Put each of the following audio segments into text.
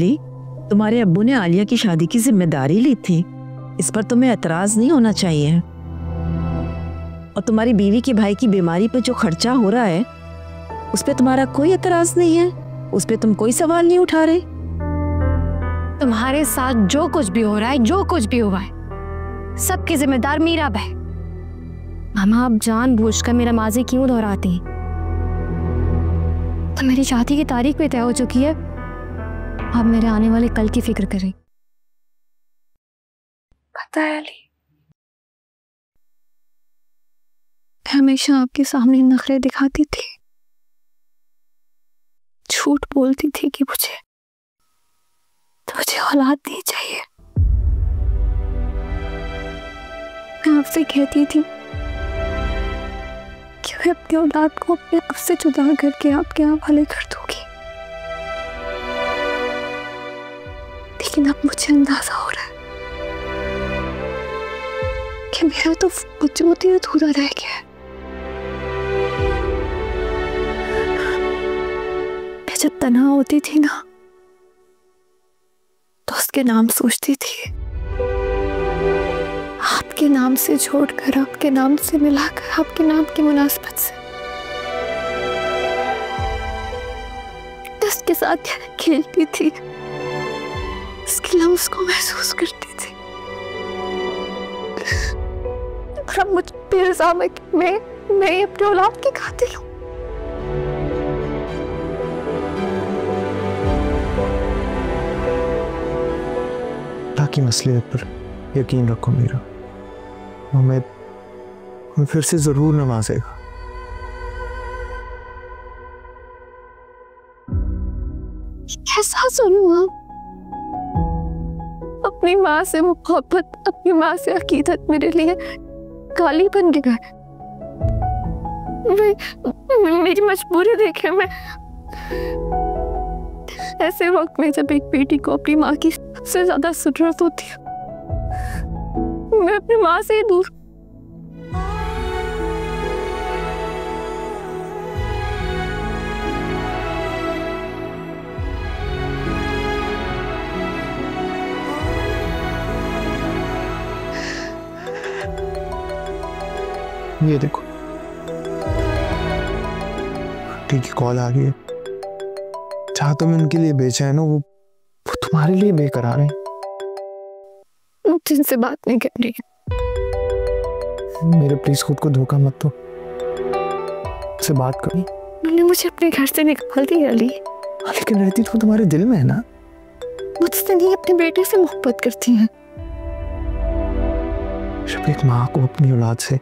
अली, तुम्हारे अब्बू ने आलिया की शादी की जिम्मेदारी ली थी, इस पर तुम्हें एतराज नहीं होना चाहिए। और तुम्हारी बीवी के भाई की बीमारी पर जो खर्चा हो रहा है उस पर तुम्हारा कोई एतराज नहीं है, उस पर तुम कोई सवाल नहीं उठा रहे। तुम्हारे साथ जो कुछ भी हो रहा है, जो कुछ भी हुआ है, सबकी जिम्मेदार मीराब है। मामा, आप जानबूझकर मेरा माजी क्यों दोहराती? तो मेरी शादी की तारीख भी तय हो चुकी है, आप मेरे आने वाले कल की फिक्र करें। पता है अली, हमेशा आपके सामने नखरे दिखाती थी, झूठ बोलती थी कि मुझे औलाद नहीं चाहिए। मैं आपसे कहती थी कि मैं अपनी औलाद को अपने आप से जुदा करके आपके हवाले कर दूंगी, लेकिन अब मुझे अंदाजा हो रहा है कि मेरा तो वजूद ही अधूरा रह गया है। मैं जब तन्हा होती थी ना, तो उसके नाम सोचती थी, आपके नाम से जोड़कर, आपके नाम से मिलाकर, आपके नाम की मुनासबत से उसके साथ खेलती थी, उसके लम्स को महसूस करती थी। और अब मुझ पे इल्जाम है कि मैं अपने औलाद की कातिल हूँ। की मसलियत पर यकीन रखो मीरा, हमें फिर से जरूर नवाजेगा। कैसा सुनूं आप? अपनी माँ से मोहब्बत, अपनी माँ से अकीदत मेरे लिए गाली बन गया है। मेरी मजबूरी देखे, मैं ऐसे वक्त में जब एक बेटी को अपनी माँ की सबसे ज्यादा जरूरत होती है, मैं अपनी माँ से दूर। ये देखो, आंटी की कॉल आ गई है। जहां तुम इनके लिए बेचैन हो, वो तुम्हारे लिए बेकरार है। जिनसे बात नहीं कर रही है। मेरे प्लीज खुद को धोखा मत दो, से बात करो। उन्होंने मुझे अपने घर से निकाल दिया अली। लेकिन रहती तो तुम्हारे दिल में है ना। मुझसे नहीं, अपने बेटे से मोहब्बत करती हैं। जब एक माँ को अपनी औलाद से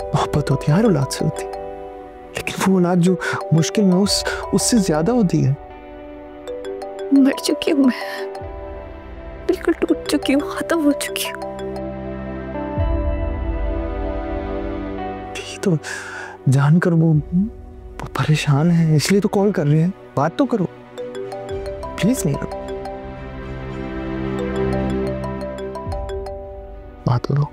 मोहब्बत होती है, हर औलाद से होती है, लेकिन वो औलाद जो मुश्किल में उससे ज्यादा होती है। मर चुकी हूँ मैं, बिल्कुल टूट चुकी हूँ, खत्म हो चुकी हूँ। तो जानकर वो परेशान है, इसलिए तो कॉल कर रहे हैं। बात तो करो प्लीज। नहीं करो, बात करो।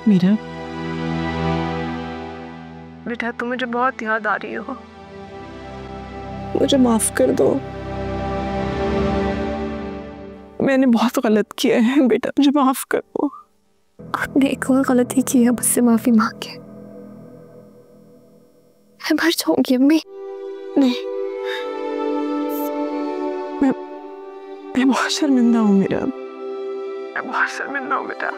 मीरा, बेटा तुम मुझे बहुत याद आ रही हो, मुझे माफ कर दो। मैंने बहुत गलत किया है बेटा, मुझे माफ कर दो। आपने एक और गलती की है, मुझसे माफी मांगे। मैं मर जाऊंगी अम्मी। नहीं, मैं बहुत शर्मिंदा हूँ मीरा, मैं बहुत शर्मिंदा हूँ बेटा।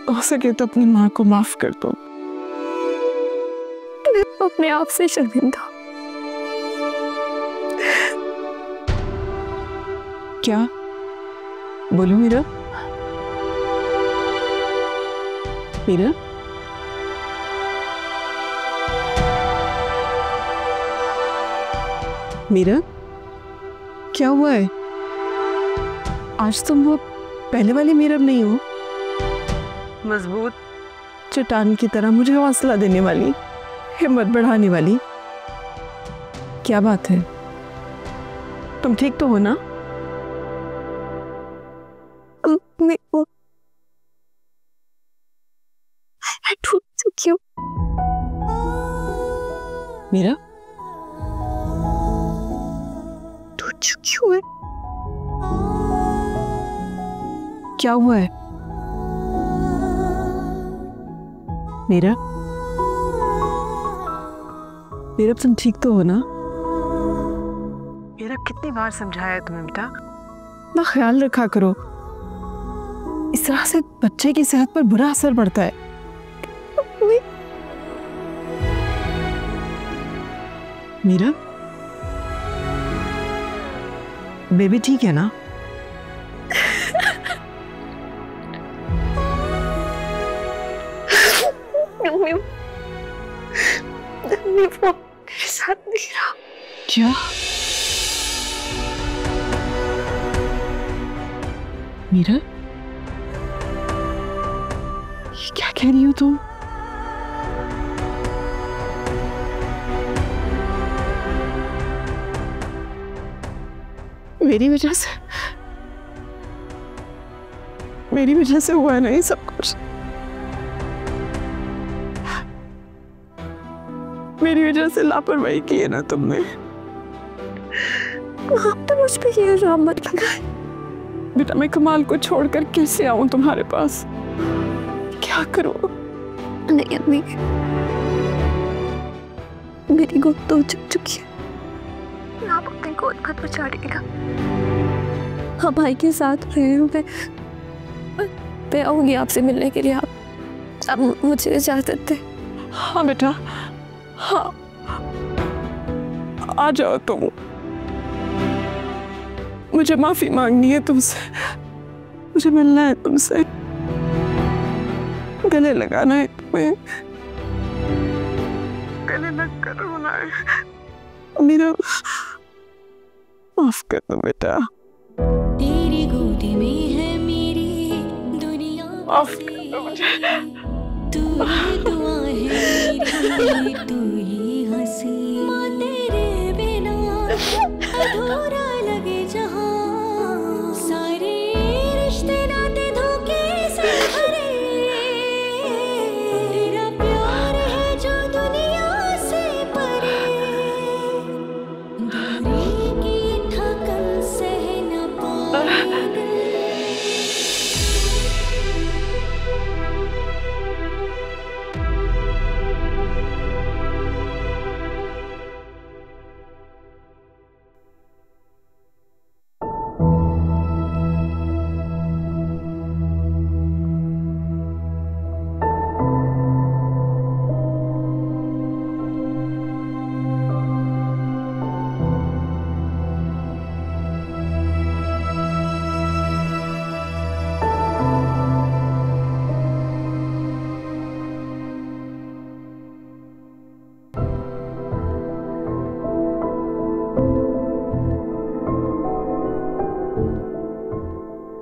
हो सके तो अपनी माँ को माफ कर दो। मैं अपने आप से शर्मिंदा। क्या बोलूं मीरा? मीरा, मीरा, क्या हुआ है? आज तुम वो पहले वाली मीरब नहीं हो, मजबूत चट्टान की तरह मुझे हौसला देने वाली, हिम्मत बढ़ाने वाली। क्या बात है, तुम ठीक तो हो ना? मैं टूट चुकी हूँ। मीरा टूट चुकी हूँ मैं। क्या हुआ है मीरा? मीरा तुम ठीक तो हो ना? मेरा कितनी बार समझाया है तुम्हें बेटा, ना ख्याल रखा करो, इस तरह से बच्चे की सेहत पर बुरा असर पड़ता है। मीरा बेबी ठीक है ना? वो मेरे साथ नहीं रहा। क्या? मीरा क्या कह रही हो तुम? मेरी वजह से हुआ है ना ये सब कुछ। मेरी वजह से लापरवाही की है ना तुमने। आप तो मुझ पे ये इल्जाम मत लगाए। बेटा मैं कमाल को छोड़कर कैसे आऊं तुम्हारे पास? क्या करूं? नहीं अम्मी, मेरी गोद तो चुक चुकी है। आप अपनी गोद मत उछाड़िएगा। हाँ भाई के साथ रहे मैं आऊंगी आपसे मिलने के लिए। आप मुझे इजाजत दे। हाँ बेटा, हाँ आ जाओ तुम। मुझे माफी मांगनी है तुमसे, मुझे मिलना है तुमसे, गले लगाना है तुम्हें, गले लग कर रोना है। मेरा माफ कर दो बेटा। तेरी गोद में है मेरी दुनिया, माफ कर दो मुझे। तू ही दुआ है मेरी, तू ही हंसी, माँ तेरे बिना अधूरा लगे जहां, सारे रिश्ते नाते धोखे से भरे, तेरा प्यार है जो दुनिया से परे, दूरी की थकन सह न पाए।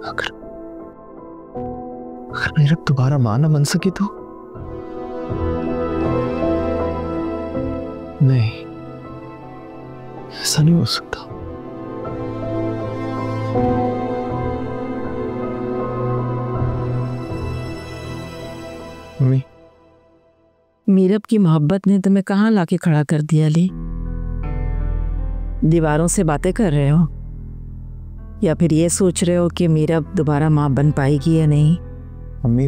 अगर मेरा दोबारा मां ना बन सकी तो? नहीं, ऐसा नहीं हो सकता। मम्मी, मीरब की मोहब्बत ने तुम्हें कहाँ लाके खड़ा कर दिया ली? दीवारों से बातें कर रहे हो या फिर ये सोच रहे हो कि मीरब दोबारा माँ बन पाएगी या नहीं? मम्मी,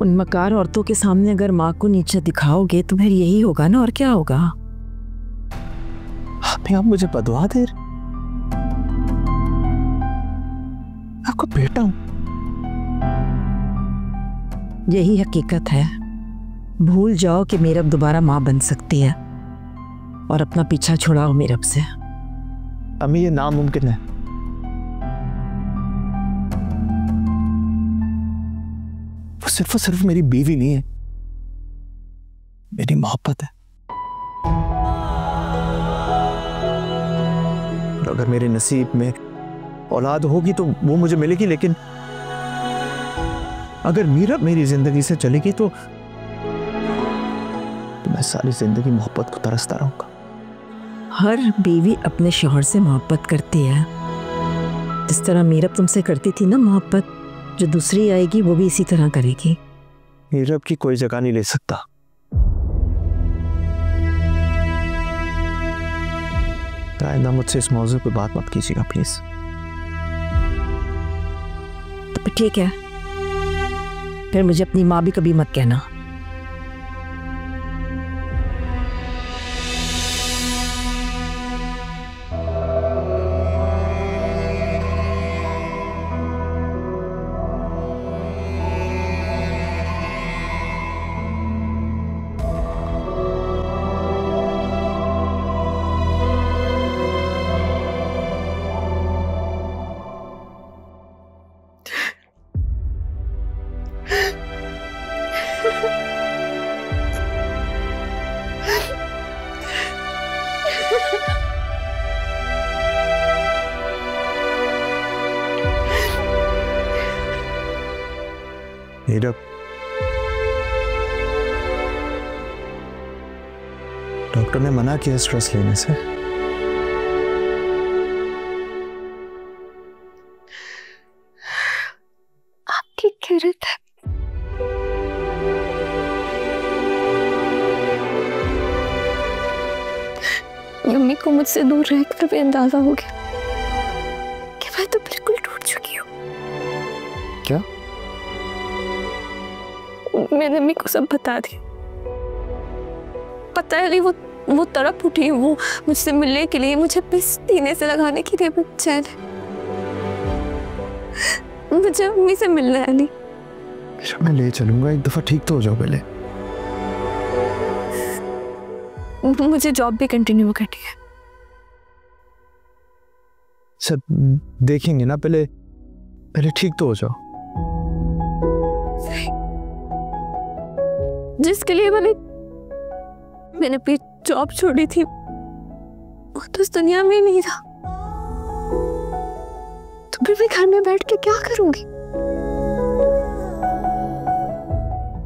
उन मकार औरतों के सामने अगर माँ को नीचे दिखाओगे तो फिर यही होगा ना, और क्या होगा? आप मुझे बदवा दे रहे? आपको बेटा हूं। यही हकीकत है। भूल जाओ कि मीरब दोबारा माँ बन सकती है और अपना पीछा छुड़ाओ मीरब से। अम्मी, ये नामुमकिन है। वो सिर्फ मेरी बीवी नहीं है, मेरी मोहब्बत है। अगर मेरे नसीब में औलाद होगी तो वो मुझे मिलेगी, लेकिन अगर मीरा मेरी जिंदगी से चलेगी तो मैं सारी जिंदगी मोहब्बत को तरसता रहूंगा। हर बीवी अपने शौहर से मोहब्बत करती है, जिस तरह मीरब तुमसे करती थी ना मोहब्बत, जो दूसरी आएगी वो भी इसी तरह करेगी। मीरब की कोई जगह नहीं ले सकता। आइंदा मुझसे इस मौजू पे बात मत कीजिएगा प्लीज। तो ठीक है, फिर मुझे अपनी माँ भी कभी मत कहना। मीरब, डॉक्टर ने मना किया स्ट्रेस लेने से। आपकी किरत है। मम्मी को मुझसे दूर रहकर भी अंदाजा हो गया कि मैं तो बिल्कुल टूट चुकी हूँ। क्या? मैंने मम्मी को सब बता दिया। पता है नहीं वो तड़प उठी, वो मुझसे मिलने के लिए, मुझे अपने सीने से लगाने के लिए बेचैन है। मुझे मम्मी से मिलना है अली। मैं ले चलूंगा, एक दफा ठीक तो हो जाओ पहले। मुझे जॉब भी कंटिन्यू करनी है। सब देखेंगे ना, पहले ठीक तो हो जाओ। जिसके लिए मैंने अपनी जॉब छोड़ी थी वो तो इस दुनिया में ही नहीं था, तो फिर मैं घर में बैठ के क्या करूंगी?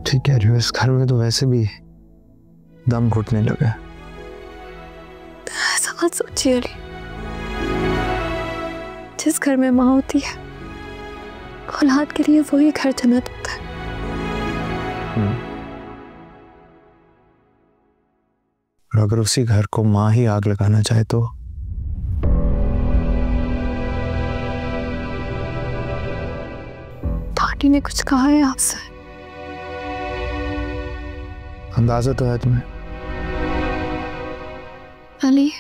ठीक कह रही हो, इस घर में तो वैसे भी दम घुटने लगा। ऐसा मत सोचिए अली। जिस घर में माँ होती है, औलाद के लिए वही घर जन्नत होता है। और अगर उसी घर को माँ ही आग लगाना चाहे तो? आंटी ने कुछ कहा है आपसे? अंदाजा तो है तुम्हें? अली,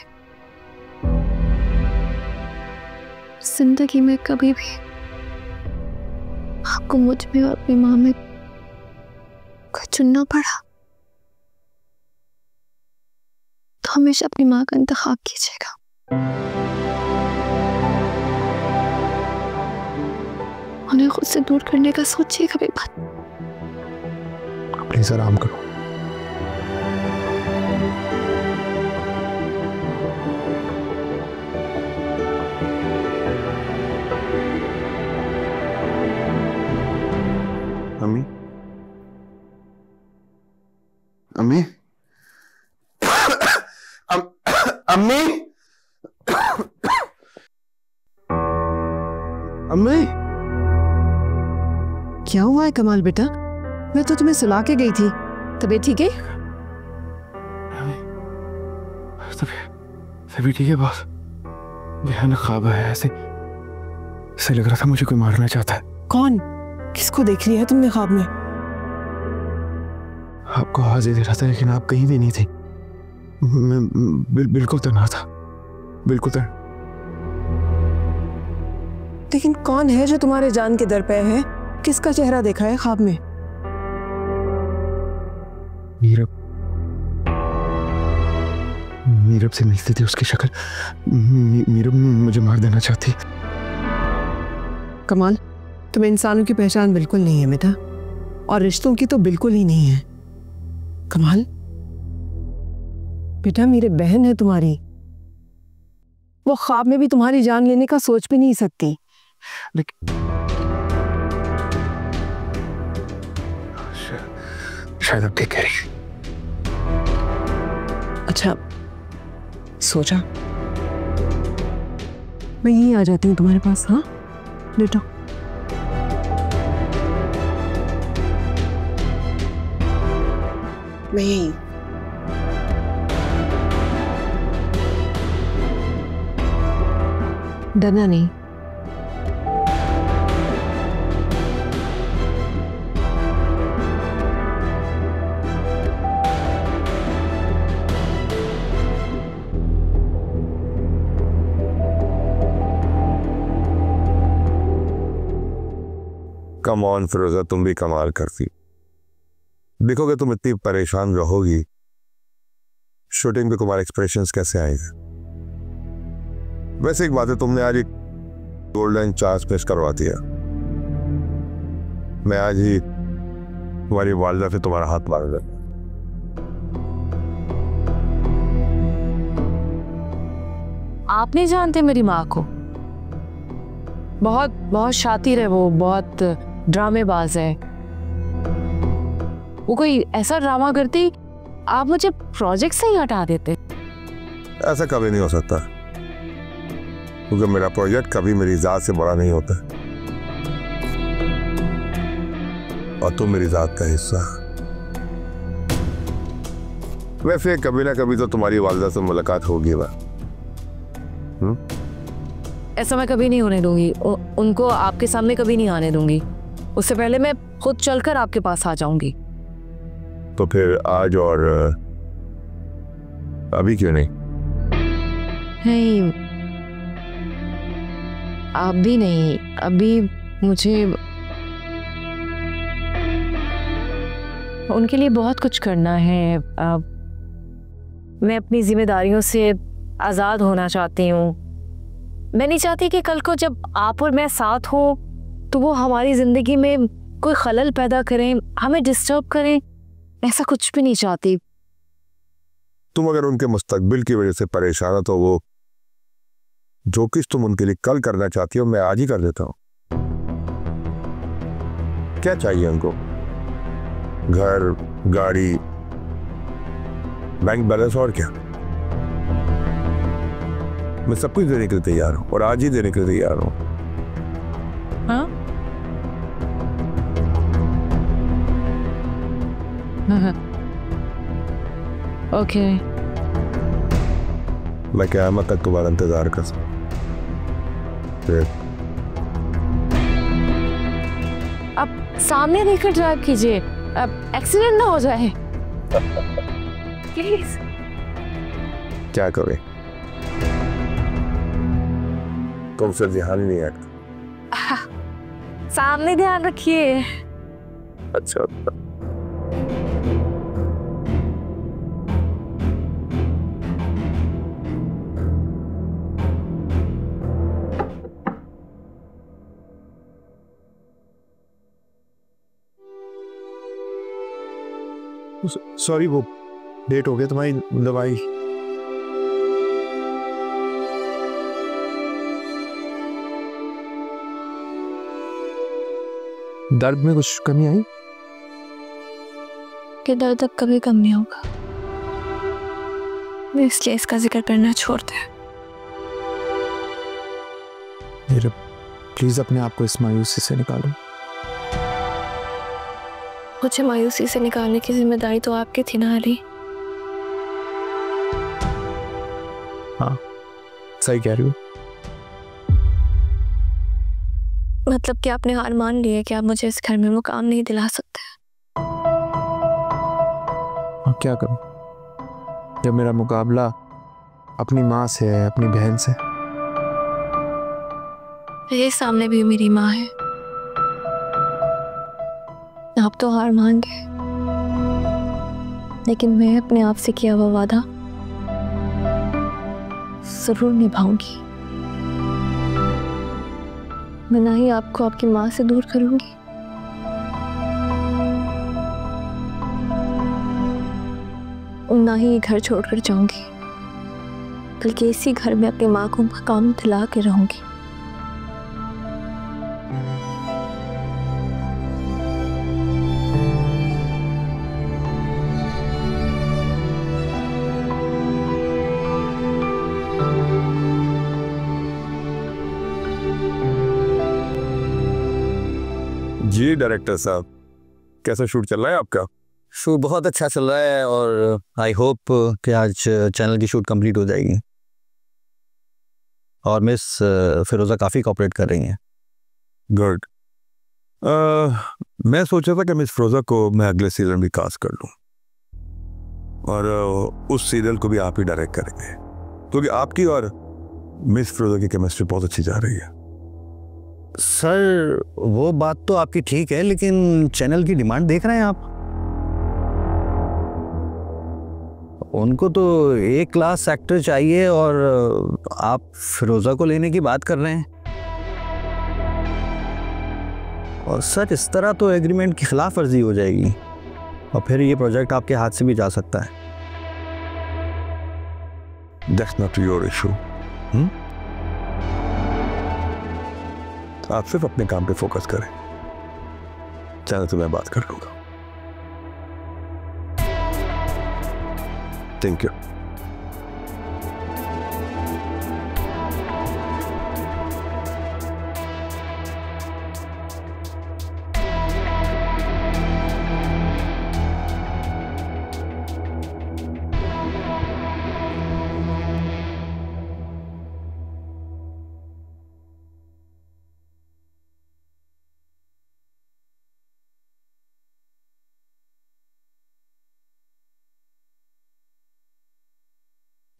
जिंदगी में कभी भी आपको मुझ में और अपनी माँ में कुछ चुनना पड़ा तो हमेशा अपनी माँ का इंतखाब कीजिएगा। उन्हें खुद से दूर करने का सोचिए कभी बात। प्लीज आराम करो। अम्मी, अम्मी, अम्मी, अम्मी। क्या हुआ है कमाल बेटा? मैं तो तुम्हें सुला के गई थी। तबीयत ठीक है? सभी ठीक है बॉस। भयानक ख्वाब है, ऐसे लग रहा था मुझे कोई मारना चाहता है। कौन? किसको देख लिया है तुमने ख्वाब में? आपको आवाज दे रहा था लेकिन आप कहीं भी नहीं थे। मैं बिल्कुल तन्हा था, बिल्कुल तन्हा। लेकिन कौन है जो तुम्हारे जान के दर पे है? किसका चेहरा देखा है ख्वाब में? मीरब से मिलती थी उसकी शक्ल। मीरब मुझे मार देना चाहती। कमाल, तुम्हें इंसानों की पहचान बिल्कुल नहीं है बेटा, और रिश्तों की तो बिल्कुल ही नहीं है। कमाल बेटा, मेरी बहन है तुम्हारी, वो ख्वाब में भी तुम्हारी जान लेने का सोच भी नहीं सकती। लेकिन शायद अब ठीक है। अच्छा सोचा मैं यहीं आ जाती हूँ तुम्हारे पास। हाँ लेटो। मैं यहीं। डरना नहीं। कम ऑन फिरोजा, तुम भी कमाल करती। देखोगे तुम इतनी परेशान रहोगी, शूटिंग पे तुम्हारे एक्सप्रेशंस कैसे आएंगे। वैसे एक बात है, तुमने आज एक गोल्डन चांस मिस करवा दिया। मैं आज ही तुम्हारी वालिदा से तुम्हारा हाथ मार दूंगा। आप नहीं जानते मेरी माँ को? बहुत बहुत शातिर है वो, बहुत ड्रामेबाज है वो। कोई ऐसा ड्रामा करती आप मुझे प्रोजेक्ट से ही हटा देते। ऐसा कभी नहीं हो सकता, क्योंकि मेरा प्रोजेक्ट कभी मेरी जात से बड़ा नहीं होता और तुम मेरी जात का हिस्सा। वैसे कभी ना कभी तो तुम्हारी वालिदा से मुलाकात होगी ना। ऐसा मैं कभी नहीं होने दूंगी, उनको आपके सामने कभी नहीं आने दूंगी। उससे पहले मैं खुद चलकर आपके पास आ जाऊंगी। तो फिर आज और अभी क्यों नहीं? नहीं अभी नहीं, अभी मुझे उनके लिए बहुत कुछ करना है। मैं अपनी जिम्मेदारियों से आज़ाद होना चाहती हूँ। मैं नहीं चाहती कि कल को जब आप और मैं साथ हो तो वो हमारी ज़िंदगी में कोई खलल पैदा करें, हमें डिस्टर्ब करें। ऐसा कुछ भी नहीं चाहती। तुम अगर उनके मुस्तकबिल की वजह से परेशान हो तो वो जो कुछ तुम उनके लिए कल करना चाहती हो मैं आज ही कर देता हूँ। क्या चाहिए उनको? घर, गाड़ी, बैंक बैलेंस और क्या? मैं सब कुछ देने के लिए तैयार हूं और आज ही देने के लिए तैयार हूं। हाँ? ओके। मैं क़यामत तक तुम्हारा इंतजार कर सकता। अब सामने देखकर ड्राइव कीजिए, अब एक्सीडेंट ना हो जाए प्लीज। क्या करें, तुमसे ध्यान ही नहीं आता। सामने ध्यान रखिए। अच्छा सॉरी, वो लेट हो गया। तुम्हारी दवाई। दर्द में कुछ कमी आई? कि दर्द अब कभी कम नहीं होगा, मैं इसलिए इसका जिक्र करना छोड़ दे। मेरे प्लीज अपने आप को इस मायूसी से निकालो। मुझे मायूसी से निकालने की जिम्मेदारी तो आपकी थी ना अली। हाँ सही कह रही हो। मतलब कि आपने हार मान ली है कि आप मुझे इस घर में मुकाम नहीं दिला सकते। हाँ, क्या करूं जब मेरा मुकाबला अपनी माँ से है, अपनी बहन से। मेरे सामने भी मेरी माँ है। आप तो हार मान गए, लेकिन मैं अपने आप से किया हुआ वादा जरूर निभाऊंगी। मैं ना ही आपको आपकी माँ से दूर करूंगी, ना ही घर छोड़कर जाऊंगी। बल्कि इसी घर में अपनी माँ को मकाम दिला के रहूंगी। जी डायरेक्टर साहब, कैसा शूट चल रहा है आपका? शूट बहुत अच्छा चल रहा है और आई होप कि आज चैनल की शूट कंप्लीट हो जाएगी। और मिस फिरोज़ा काफ़ी कोऑपरेट कर रही हैं। गुड। मैं सोचा था कि मिस फिरोज़ा को मैं अगले सीजन भी कास्ट कर लूँ और उस सीरियल को भी आप ही डायरेक्ट करेंगे, क्योंकि आपकी और मिस फिरोज़ा की केमिस्ट्री बहुत अच्छी जा रही है। सर वो बात तो आपकी ठीक है, लेकिन चैनल की डिमांड देख रहे हैं आप। उनको तो ए क्लास एक्टर चाहिए और आप फिरोज़ा को लेने की बात कर रहे हैं। और सर इस तरह तो एग्रीमेंट की खिलाफ वर्जी हो जाएगी और फिर ये प्रोजेक्ट आपके हाथ से भी जा सकता है। That's not your issue. आप सिर्फ अपने काम पे फोकस करें, चैनल से मैं बात कर लूंगा। Thank you.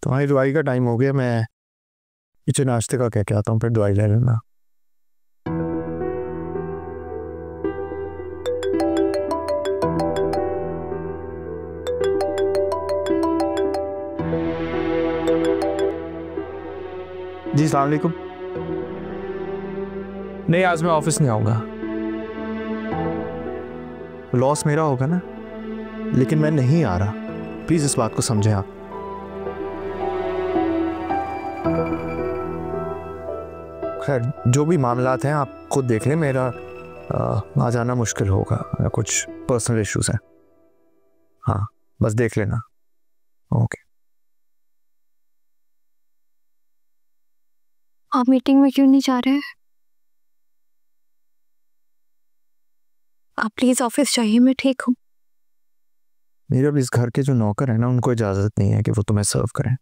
तुम्हारी दवाई का टाइम हो गया, मैं नीचे नाश्ते का कह के आता हूँ, फिर दवाई ले लेना। जी अस्सलाम वालेकुम। नहीं आज मैं ऑफिस नहीं आऊँगा, लॉस मेरा होगा ना, लेकिन मैं नहीं आ रहा, प्लीज़ इस बात को समझें आप। खैर जो भी मामलात हैं आप खुद देख लें, मेरा आ जाना मुश्किल होगा, कुछ पर्सनल इश्यूज हैं। हाँ बस देख लेना। ओके। आप मीटिंग में क्यों नहीं जा रहे हैं? आप प्लीज ऑफिस जाइए, मैं ठीक हूँ। मेरे अब इस घर के जो नौकर हैं ना, उनको इजाजत नहीं है कि वो तुम्हें सर्व करें।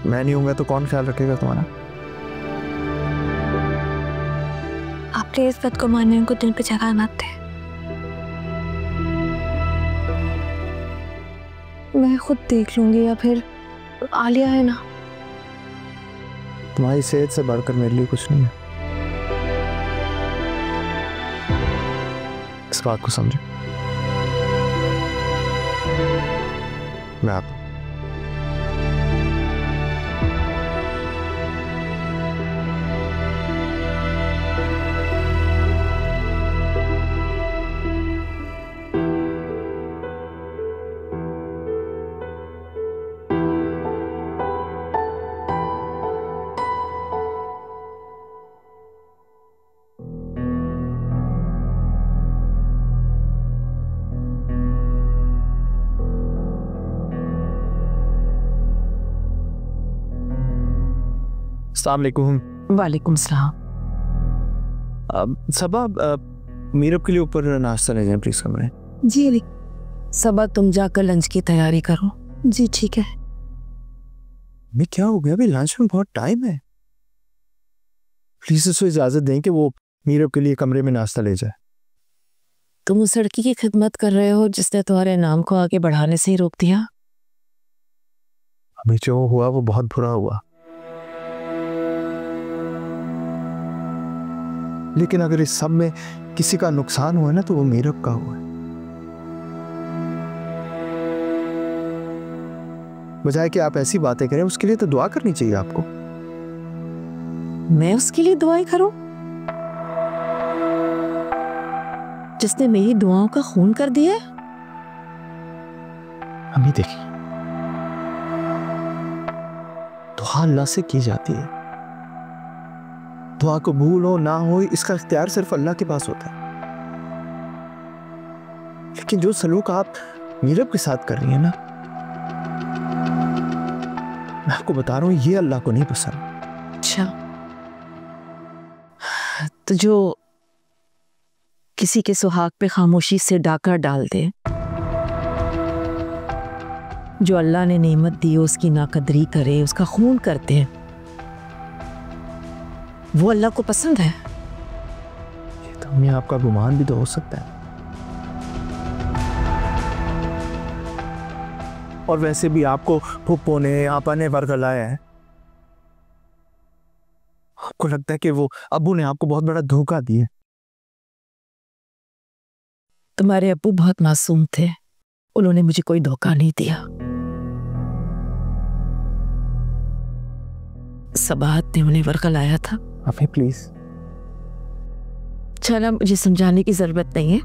मैं नहीं हूँगा तो कौन ख्याल रखेगा तुम्हारा? आप प्लीज बात को मानने को दिल पे जगह मत दे। मैं खुद देख लूंगी, या फिर आलिया है ना। तुम्हारी सेहत से बढ़कर मेरे लिए कुछ नहीं है, इस बात को समझो। मैं आप अस्सलाम वालेकुम। वालेकुम सलाम। सबा मीरब के लिए ऊपर नाश्ता ले जाएं प्लीज कमरे। जी अली। सबा तुम जाकर लंच की तैयारी करो। जी ठीक है। मैं क्या हो गया, अभी लंच में बहुत टाइम है, प्लीज उसको इजाजत दें कि वो मीरब के लिए कमरे में नाश्ता ले जाए। तुम उस लड़की की खिदमत कर रहे हो जिसने तुम्हारे नाम को आगे बढ़ाने से ही रोक दिया। अभी जो हुआ वो बहुत बुरा हुआ, लेकिन अगर इस सब में किसी का नुकसान हुआ ना तो वो मीरब का हुआ है। बजाय कि आप ऐसी बातें करें, उसके लिए तो दुआ करनी चाहिए आपको। मैं उसके लिए दुआएं करूं जिसने मेरी दुआओं का खून कर दिया? अम्मी देखिए, दुआ अल्लाह से की जाती है। दुआ कबूल हो ना हो इसका इख्तियार सिर्फ अल्लाह के पास होता है। लेकिन जो सलूक आप नीरब के साथ कर रही है ना, मैं आपको बता रहा हूं ये अल्लाह को नहीं पसंद। अच्छा, तो जो किसी के सुहाग पे खामोशी से डाका डाल दे, जो अल्लाह ने नेमत दी हो उसकी नाकदरी करे, उसका खून करते हैं, वो अल्लाह को पसंद है? ये तो हमें आपका गुमान भी तो हो सकता है। और वैसे भी आपको फुप्पो ने आपा ने वर्गलाया है। आपको लगता है कि वो अब्बू ने आपको बहुत बड़ा धोखा दिया? तुम्हारे अब्बू बहुत मासूम थे, उन्होंने मुझे कोई धोखा नहीं दिया। सबाहत ने उन्हें वर्गलाया था। अभी प्लीज। चला, मुझे समझाने की जरूरत नहीं है।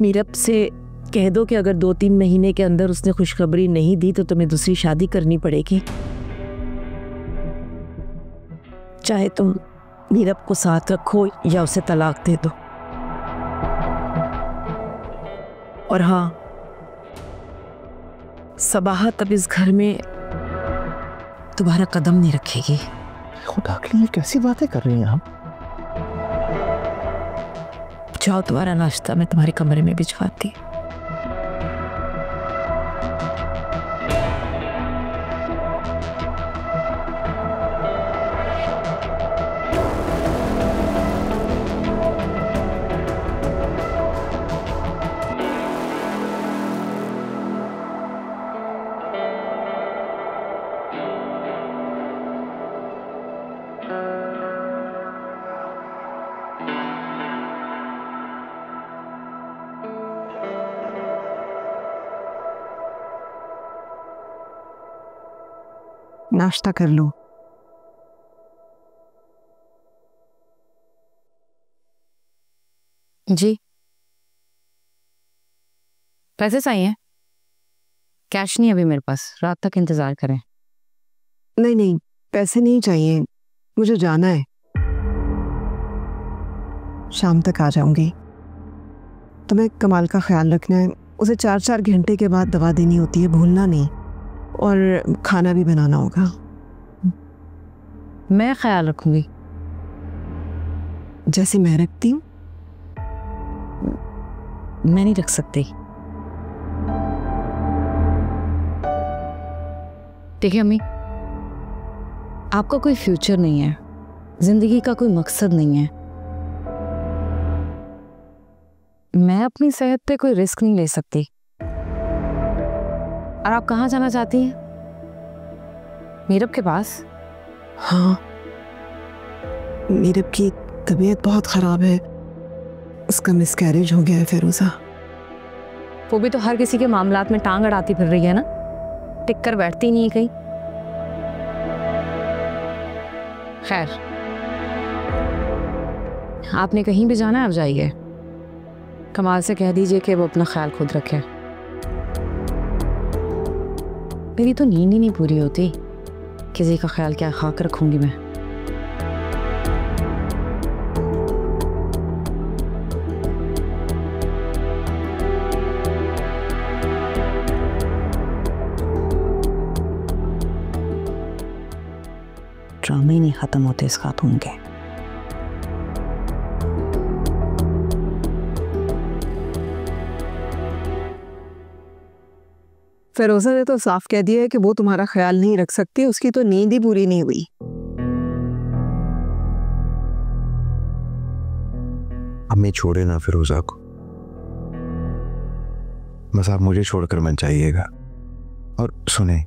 मीरब से कह दो कि अगर 2-3 महीने के अंदर उसने खुशखबरी नहीं दी तो तुम्हें दूसरी शादी करनी पड़ेगी। चाहे तुम मीरब को साथ रखो या उसे तलाक दे दो। और हाँ, सबाहत अब इस घर में तुम्हारा कदम नहीं रखेगी। खुदा के लिए कैसी बातें कर रही हैं आप? जाओ, तुम्हारा नाश्ता मैं तुम्हारे कमरे में भिजवाती। नाश्ता कर लो। जी, पैसे चाहिए? कैश नहीं अभी मेरे पास, रात तक इंतजार करें। नहीं नहीं, पैसे नहीं चाहिए, मुझे जाना है। शाम तक आ जाऊंगी। तुम्हें कमाल का ख्याल रखना है, उसे 4-4 घंटे के बाद दवा देनी होती है, भूलना नहीं। और खाना भी बनाना होगा। मैं ख्याल रखूंगी, जैसे मैं रखती हूँ। मैं नहीं रख सकती। देखिए अम्मी, आपका कोई फ्यूचर नहीं है, जिंदगी का कोई मकसद नहीं है। मैं अपनी सेहत पे कोई रिस्क नहीं ले सकती। और आप कहाँ जाना चाहती हैं? मीरब के पास? हाँ, मीरब की तबीयत बहुत ख़राब है, उसका मिसकैरेज हो गया है फिरोज़ा। वो भी तो हर किसी के मामलात में टांग अड़ाती फिर रही है ना, टिक कर बैठती नहीं है कहीं। खैर, आपने कहीं भी जाना है, आप जाइए। कमाल से कह दीजिए कि वो अपना ख्याल खुद रखे। मेरी तो नींद ही नहीं पूरी होती, किसी का ख्याल क्या खाक रखूंगी मैं। ड्रामे नहीं खत्म होते इस खातून के। फिरोज़ा ने तो साफ कह दिया है कि वो तुम्हारा ख्याल नहीं रख सकती, उसकी तो नींद ही पूरी नहीं हुई। अम्मी छोड़े ना फिरोज़ा को, बस आप मुझे छोड़कर मत जाइएगा। और सुने,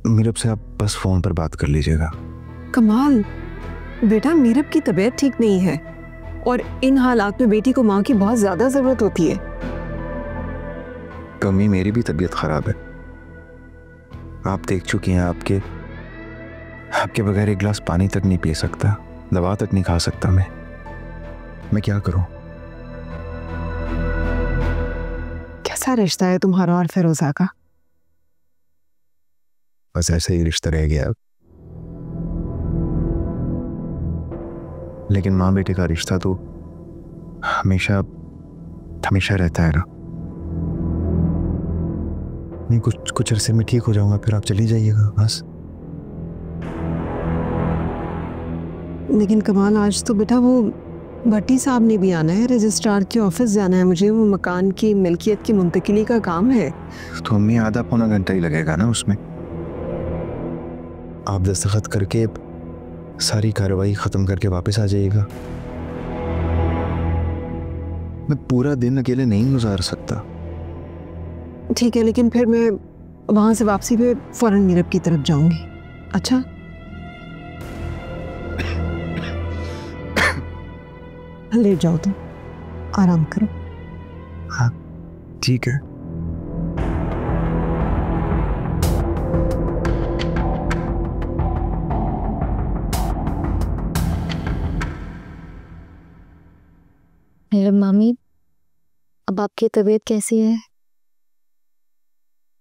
मीरब से आप बस फोन पर बात कर लीजिएगा। कमाल, बेटा मीरब की तबीयत ठीक नहीं है और इन हालात में बेटी को माँ की बहुत ज्यादा जरूरत होती है। कमी मेरी भी तबीयत खराब है, आप देख चुकी हैं। आपके बगैर एक गिलास पानी तक नहीं पी सकता, दवा तक नहीं खा सकता। मैं क्या करूं? कैसा रिश्ता है तुम्हारा और फिरोज़ा का? बस ऐसे ही रिश्ता रह गया। लेकिन माँ बेटे का रिश्ता तो हमेशा हमेशा रहता है ना। नहीं, कुछ अरसे में ठीक हो जाऊंगा, फिर आप चली जाइएगा बस। लेकिन कमाल, आज तो बेटा वो भट्टी साहब ने भी आना है, रजिस्ट्रार के ऑफिस जाना है मुझे, वो मकान की मिल्कियत की मुंतकिली का काम है। तो अम्मी आधा पौना घंटा ही लगेगा ना उसमें। आप दस्तखत करके सारी कार्रवाई ख़त्म करके वापस आ जाइएगा। मैं पूरा दिन अकेले नहीं गुजार सकता। ठीक है, लेकिन फिर मैं वहाँ से वापसी पे फौरन मीरब की तरफ जाऊंगी। अच्छा, लेट जाओ तुम, आराम करो। हाँ ठीक है। हेलो मामी, अब आपकी तबीयत कैसी है?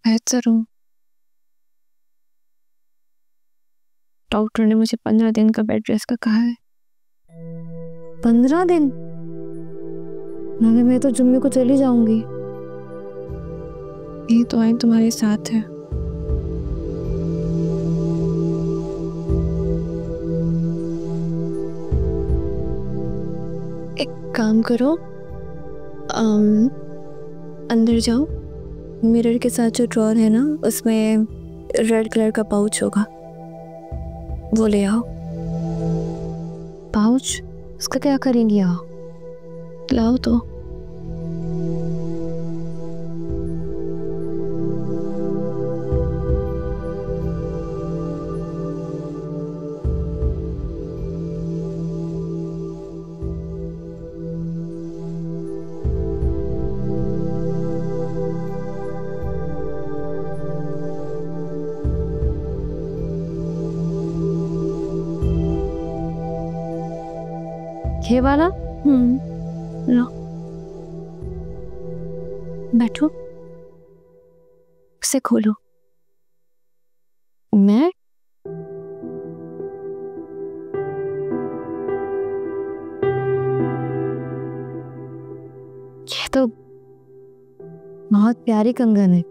बेहतर हूँ। डॉक्टर ने मुझे 15 दिन का बेड रेस्ट का कहा है। 15 दिन? मगर मैं तो जुम्मे को चली जाऊंगी। ये तो आई तुम्हारे साथ है। एक काम करो, अंदर जाओ, मिरर के साथ जो ड्रॉर है ना, उसमें रेड कलर का पाउच होगा, वो ले आओ। पाउच? उसका क्या करेंगी आप? लाओ तो। ये वाला? लो, बैठो, उसे खोलो। मैं? ये तो बहुत प्यारी कंगन है।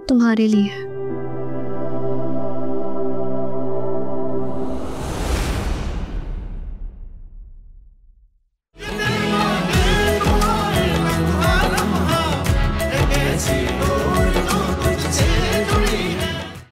तुम्हारे लिए।